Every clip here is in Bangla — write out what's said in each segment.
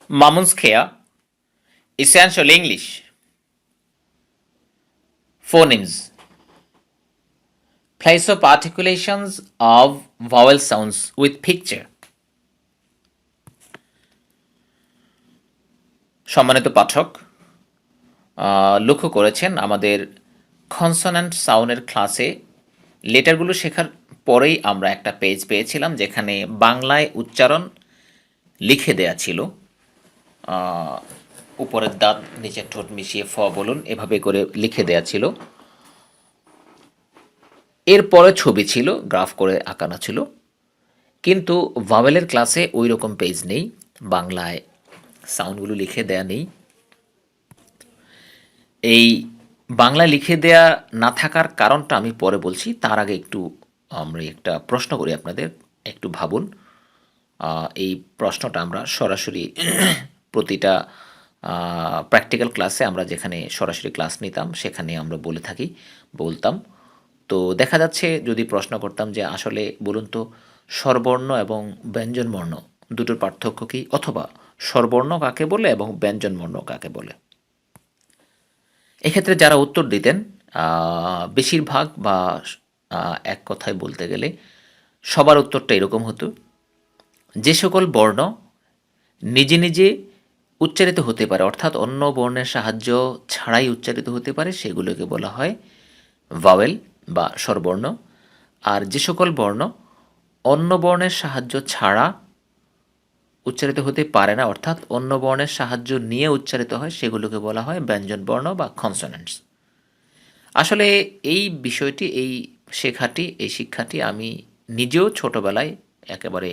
Mamunskaya, Essential English, Phonemes, Place of articulations of vowel sounds with picture. সম্মানিত পাঠক, লক্ষ্য করেছেন আমাদের কনসোন্যান্ট সাউন্ডের ক্লাসে লেটারগুলো শেখার পরেই আমরা একটা পেজ পেয়েছিলাম যেখানে বাংলায় উচ্চারণ লিখে দেয়া ছিল। উপরের দাঁত নিচের ঠোঁট মিশিয়ে ফ বলুন এভাবে করে লিখে দেয়া ছিল। এরপরে ছবি ছিল, গ্রাফ করে আঁকানো ছিল, কিন্তু ভাওয়েলের ক্লাসে ওই রকম পেজ নেই, বাংলায় সাউন্ডগুলো লিখে দেয়া নেই। এই বাংলা লিখে দেয়া না থাকার কারণটা আমি পরে বলছি, তার আগে একটু আমরা একটা প্রশ্ন করি আপনাদের, একটু ভাবুন। এই প্রশ্নটা আমরা সরাসরি প্রতিটা প্র্যাকটিক্যাল ক্লাসে আমরা যেখানে সরাসরি ক্লাস নিতাম সেখানে আমরা বলতাম। তো দেখা যাচ্ছে যদি প্রশ্ন করতাম যে আসলে বলুন তো স্বরবর্ণ এবং ব্যঞ্জনবর্ণ দুটোর পার্থক্য কী, অথবা স্বরবর্ণ কাকে বলে এবং ব্যঞ্জনবর্ণ কাকে বলে। এক্ষেত্রে যারা উত্তর দিতেন বেশিরভাগ বা এক কথায় বলতে গেলে সবার উত্তরটা এরকম হতো, যে সকল বর্ণ নিজে নিজে উচ্চারিত হতে পারে, অর্থাৎ অন্য বর্ণের সাহায্য ছাড়াই উচ্চারিত হতে পারে, সেগুলোকে বলা হয় ভাওয়েল বা স্বরবর্ণ। আর যে সকল বর্ণ অন্য বর্ণের সাহায্য ছাড়া উচ্চারিত হতে পারে না, অর্থাৎ অন্য বর্ণের সাহায্য নিয়ে উচ্চারিত হয়, সেগুলোকে বলা হয় ব্যঞ্জনবর্ণ বা কনসোনেন্টস। আসলে এই বিষয়টি, এই শিক্ষাটি আমি নিজেও ছোটোবেলায় একেবারে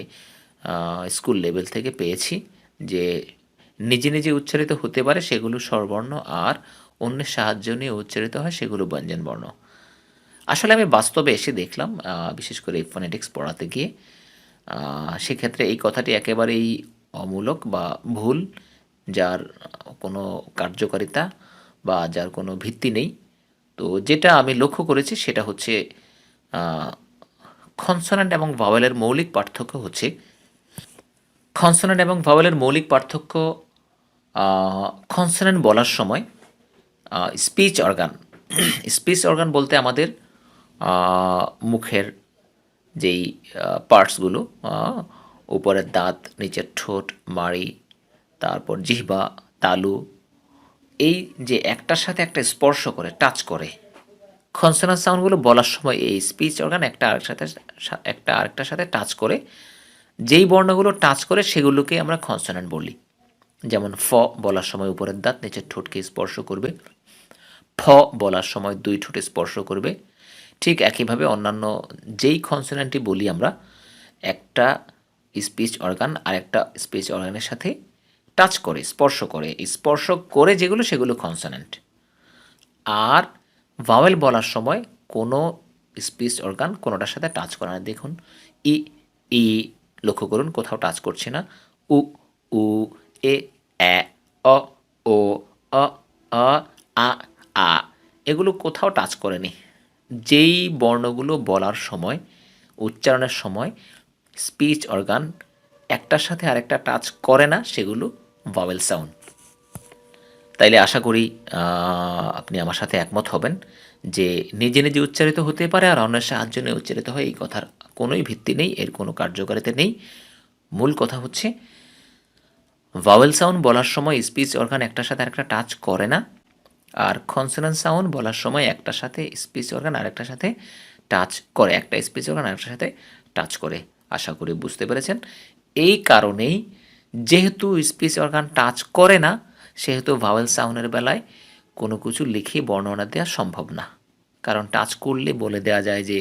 স্কুল লেভেল থেকে পেয়েছি, যে নিজে নিজে উচ্চারিত হতে পারে সেগুলো স্বরবর্ণ, আর অন্যের সাহায্য নিয়ে উচ্চারিত হয় সেগুলো ব্যঞ্জনবর্ণ। আসলে আমি বাস্তবে এসে দেখলাম, বিশেষ করে ফোনেটিক্স পড়াতে গিয়ে, সেক্ষেত্রে এই কথাটি একেবারেই অমূলক বা ভুল, যার কোনো কার্যকারিতা বা যার কোনো ভিত্তি নেই। তো যেটা আমি লক্ষ্য করেছি সেটা হচ্ছে কনসোন্যান্ট এবং ভাওয়েলের মৌলিক পার্থক্য হচ্ছে, কনসোন্যান্ট বলার সময় স্পিচ অর্গান, স্পিচ অর্গান বলতে আমাদের মুখের যেই পার্টসগুলো, উপরের দাঁত, নিচের ঠোঁট, মাড়ি, তারপর জিহ্বা, তালু, এই যে একটার সাথে একটা স্পর্শ করে, টাচ করে, কনসোন্যান্ট সাউন্ডগুলো বলার সময় এই স্পিচ অর্গান একটা আরেকটার সাথে টাচ করে, যেই বর্ণগুলো টাচ করে সেগুলোকে আমরা কনসোন্যান্ট বলি। যেমন ফ বলার সময় উপরের দাঁত নিচের ঠোঁটকে স্পর্শ করবে, ফ বলার সময় দুই ঠোঁটে স্পর্শ করবে। ঠিক একইভাবে অন্যান্য যেই কনসোন্যান্টই বলি আমরা, একটা স্পিচ অর্গান আরেকটা স্পিচ অর্গানের সাথে টাচ করে, স্পর্শ করে যেগুলো, সেগুলো কনসোন্যান্ট। আর ভাওয়েল বলার সময় কোনো স্পিচ অর্গান কোনোটার সাথে টাচ করে না। দেখুন, ই ই লক্ষ্য করুন, কোথাও টাচ করছে না। উ উ, এ এ, অ ও, অ অ, আ আ, এগুলো কোথাও টাচ করেনি। যেই বর্ণগুলো বলার সময়, উচ্চারণের সময় স্পিচ অর্গান একটার সাথে আরেকটা টাচ করে না, সেগুলো ভাওয়েল সাউন্ড। তাইলে আশা করি আপনি আমার সাথে একমত হবেন যে নিজে নিজে উচ্চারিত হতে পারে আর অন্যের সাহায্য নিয়ে উচ্চারিত হয়, এই কথার কোনোই ভিত্তি নেই, এর কোনো কার্যকারিতা নেই। মূল কথা হচ্ছে ভাওয়েল সাউন্ড বলার সময় স্পিচ অর্গান একটার সাথে আরেকটা টাচ করে না, আর কনসোন্যান্ট সাউন্ড বলার সময় একটার সাথে স্পিচ অর্গান আরেকটার সাথে টাচ করে, একটা স্পিচ অর্গান আরেকটার সাথে টাচ করে। আশা করি বুঝতে পেরেছেন। এই কারণেই যেহেতু স্পিচ অর্গান টাচ করে না, সেহেতু ভাওয়েল সাউন্ডের বেলায় কোনো কিছু লিখে বর্ণনা দেওয়া সম্ভব না। কারণ টাচ করলে বলে দেওয়া যায় যে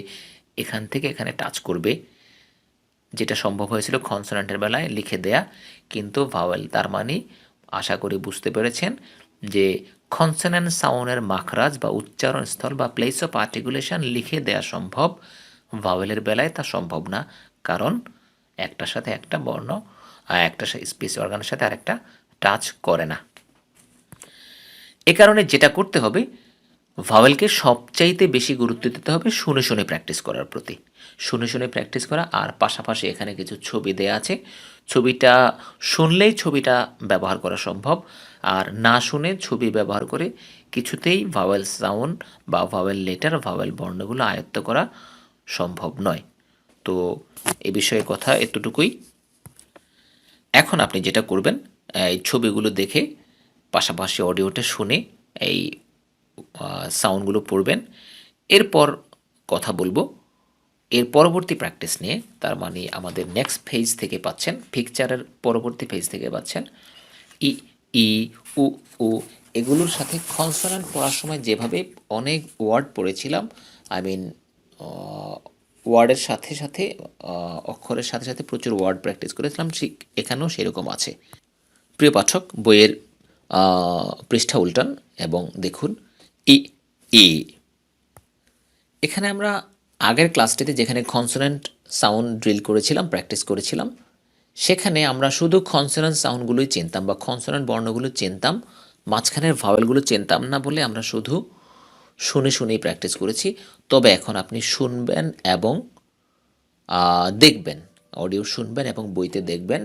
এখান থেকে এখানে টাচ করবে, যেটা সম্ভব হয়েছিল কনসোন্যান্টের বেলায় লিখে দেয়া। কিন্তু ভাওয়েল, তার মানে আশা করি বুঝতে পেরেছেন যে কনসোন্যান্ট সাউন্ডের মাখরাজ বা উচ্চারণ স্থল বা প্লেস অফ আর্টিকুলেশন লিখে দেয়া সম্ভব, ভাওয়েলের বেলায় তা সম্ভব না, কারণ একটার সাথে একটা বর্ণ একটা স্পিচ অর্গানের সাথে আরেকটা টাচ করে না। এ কারণে যেটা করতে হবে, ভাওয়েলকে সবচাইতে বেশি গুরুত্ব দিতে হবে শুনে শুনে প্র্যাকটিস করার প্রতি, শুনে শুনে প্র্যাকটিস করা। আর পাশাপাশি এখানে কিছু ছবি দেয়া আছে, ছবিটা শুনলেই ছবিটা ব্যবহার করা সম্ভব, আর না শুনে ছবি ব্যবহার করে কিছুতেই ভাওয়েল সাউন্ড বা ভাওয়েল লেটার, ভাওয়েল বর্ণগুলো আয়ত্ত করা সম্ভব নয়। তো এ বিষয়ে কথা এতটুকুই। এখন আপনি যেটা করবেন, এই ছবিগুলো দেখে পাশাপাশি অডিওটা শুনে এই সাউন্ডগুলো পড়বেন। এরপর কথা বলবো এর পরবর্তী প্র্যাকটিস নিয়ে। তার মানে আমাদের নেক্সট ফেজ থেকে পাচ্ছেন, পিকচারের পরবর্তী ফেজ থেকে পাচ্ছেন ই, ই, উ, উ, এগুলোর সাথে কনসোনেন্ট পড়ার সময় যেভাবে অনেক ওয়ার্ড পড়েছিলাম, আই মিন ওয়ার্ডের সাথে সাথে অক্ষরের সাথে সাথে প্রচুর ওয়ার্ড প্র্যাকটিস করেছিলাম, ঠিক এখানেও সেরকম আছে। প্রিয় পাঠক, বইয়ের পৃষ্ঠা উল্টান এবং দেখুন ই, ই। এখানে আমরা আগের ক্লাসটিতে যেখানে কনসোনেন্ট সাউন্ড ড্রিল করেছিলাম, প্র্যাকটিস করেছিলাম, সেখানে আমরা শুধু কনসোনেন্ট সাউন্ডগুলোই চিনতাম বা কনসোনেন্ট বর্ণগুলো চিনতাম, মাঝখানের ভাওয়েলগুলো চিনতাম না বলে আমরা শুধু শুনে শুনেই প্র্যাকটিস করেছি। তবে এখন আপনি শুনবেন এবং দেখবেন, অডিও শুনবেন এবং বইতে দেখবেন।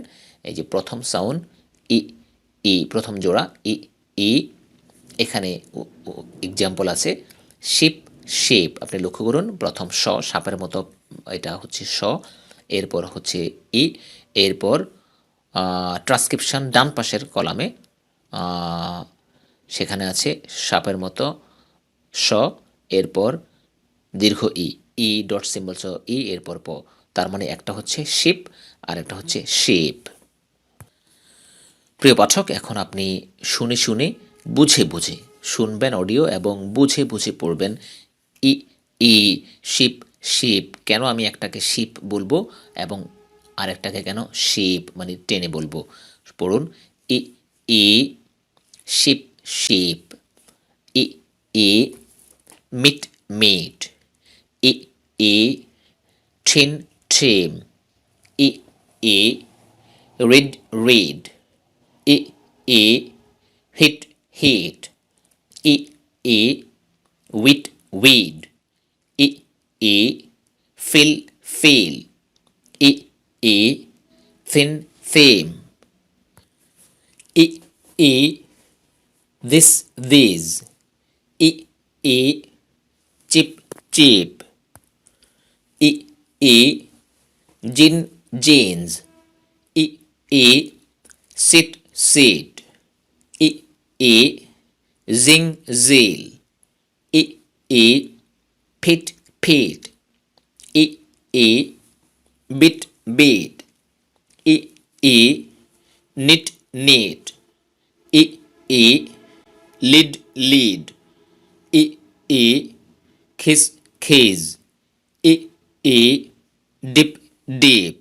এই যে প্রথম সাউন্ড ই, ই, প্রথম জোড়া ই, ই, এখানে এক্সাম্পল আছে শিপ, শেপ। আপনি লক্ষ্য করুন, প্রথম স, সাপের মতো, এটা হচ্ছে স, এরপর হচ্ছে ই, এরপর ট্রান্সক্রিপশন ডান পাশের কলামে সেখানে আছে সাপের মতো স, এরপর দীর্ঘ ই, ই ডট সিম্বল সহ ই, এরপর প। তার মানে একটা হচ্ছে শিপ আর একটা হচ্ছে শেপ। প্রিয় পাঠক, এখন আপনি শুনে শুনে বুঝে বুঝে শুনবেন অডিও এবং বুঝে বুঝে পড়বেন ই, ই, শিপ, শিপ। কেন আমি একটাকে শিপ বলবো এবং আরেকটাকে কেন শিপ মানে টেনে বলবো? পড়ুন ই, ই, শিপ, শিপ। ই, ই, মিট, মিট। ই, ই, ট্রিন, ট্রিম। ই, ই, রিড, রিড। ই, ই, হিট, হিট। ই, ই, উইট, উইড। ই, ই, ফিল, ফিল। ই, ই, থিন, থিম। ই, ই, this, these. ই, ই, চিপ, চিপ। ই, ই, জিন, জিন্স। ই, ই, সিট, সিট। ই, ই, জিং, জিল। ই, ই, ফিট, ফিট। ই, ই, বিট, বিট। ই, ই, নিট, নিট। ই, ই, লিড, লিড। ই, ই, খিস, খিজ। ই, ই, ডিপ, ডিপ।